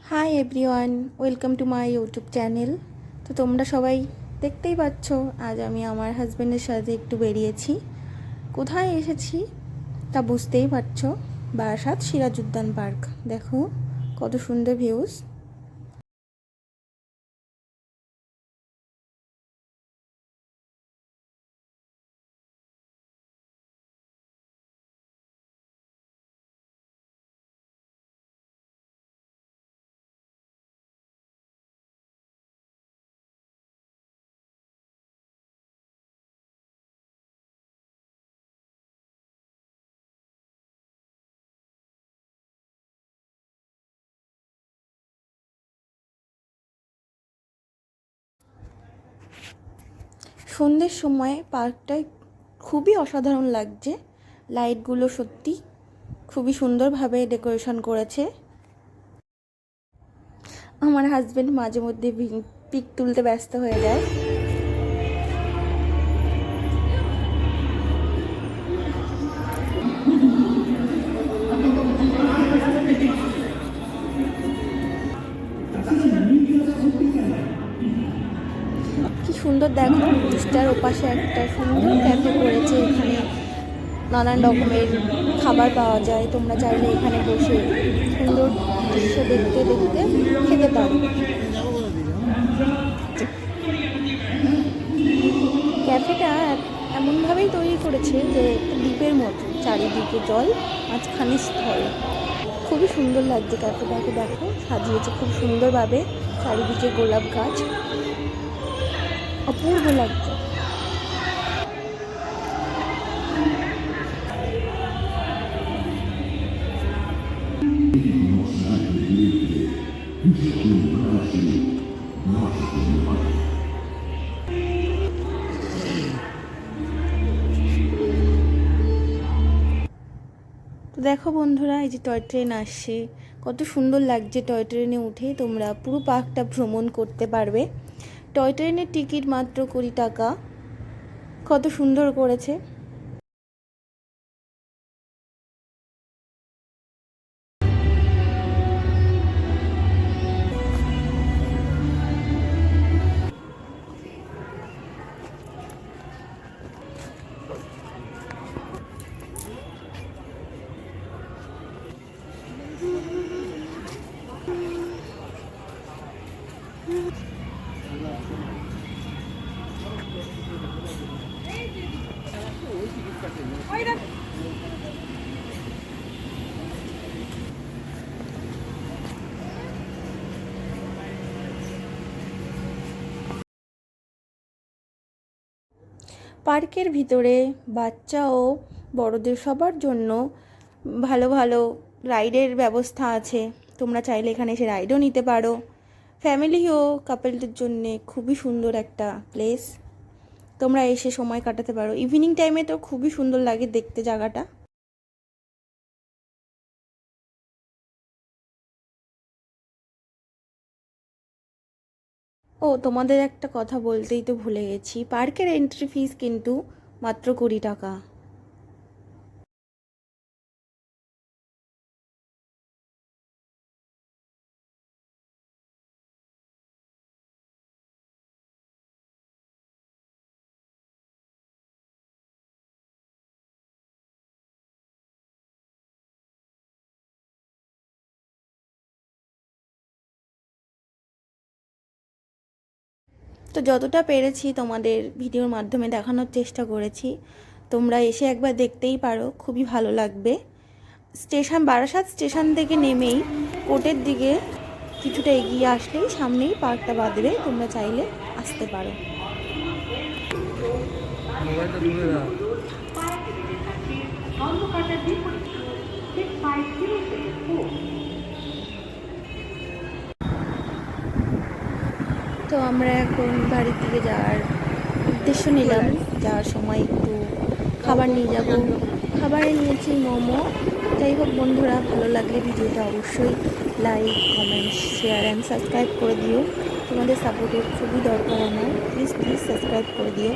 Hi everyone, welcome to my YouTube channel. তো তোমরা সবাই দেখতেই পাচ্ছ, আজ আমি আমার হাজব্যান্ডের সাথে একটু বেরিয়েছি। কোথায় এসেছি তা বুঝতেই পারছো, বারাসাত সিরাজউদ্দৌলা পার্ক। দেখো কত সুন্দর ভিউজ। সন্ধ্যের সময় পার্কটায় খুবই অসাধারণ লাগছে। লাইটগুলো সত্যি খুবই সুন্দরভাবে ডেকোরেশন করেছে। আমার হাজব্যান্ড মাঝে মধ্যে পিক তুলতে ব্যস্ত হয়ে যায়। কি সুন্দর দেখো, ব্রিজটার ওপাশে একটা সুন্দর ক্যাফে করেছে। এখানে নানান রকমের খাবার পাওয়া যায়। তোমরা চাইলে এখানে বসে সুন্দর দৃশ্য দেখতে দেখতে খেতে পারো। ক্যাফেটা এমনভাবেই তৈরি করেছে যে দ্বীপের মতো, চারিদিকে জল, মাঝখানে স্থল। খুবই সুন্দর লাগছে ক্যাফেটাকে। দেখো সাজিয়েছে খুব সুন্দরভাবে, চারিদিকে গোলাপ গাছ, অপূর্ব লাগছে। তো দেখো বন্ধুরা, এই যে টয় ট্রেন আসছে, কত সুন্দর লাগছে। টয় ট্রেনে উঠে তোমরা পুরো পার্কটা ভ্রমণ করতে পারবে। টয় ট্রেনের টিকিট মাত্র 20 টাকা। কত সুন্দর করেছে। পার্কের ভিতরে বাচ্চা ও বড়দের সবার জন্য ভালো ভালো রাইডের ব্যবস্থা আছে। তোমরা চাইলে এখানে এসে রাইডও নিতে পারো। ফ্যামিলি ও কাপলদের জন্যে খুবই সুন্দর একটা প্লেস। তোমরা এসে সময় কাটাতে পারো। ইভিনিং টাইমে তো খুবই সুন্দর লাগে দেখতে জায়গাটা। ও তোমাদের একটা কথা বলতেই তো ভুলে গেছি, পার্কের এন্ট্রি ফিস কিন্তু মাত্র 20 টাকা। তো যতটা পেরেছি তোমাদের ভিডিওর মাধ্যমে দেখানোর চেষ্টা করেছি। তোমরা এসে একবার দেখতেই পারো, খুবই ভালো লাগবে। বারাসাত স্টেশন থেকে নেমেই কোর্টের দিকে কিছুটা এগিয়ে আসলেই সামনেই পার্কটা বাঁধবে। তোমরা চাইলে আসতে পারো। তো আমরা এখন বাড়ির দিকে যাওয়ার উদ্দেশ্য নিলাম। যাওয়ার সময় একটু খাবার নিয়ে যাব। খাবারে নিয়েছি মোমো। যাই হোক বন্ধুরা, ভালো লাগলে ভিডিওটা অবশ্যই like, comment, share and subscribe করে দিও। তোমাদের সাপোর্টের খুবই দরকার আমার। প্লিজ প্লিজ সাবস্ক্রাইব করে দিও।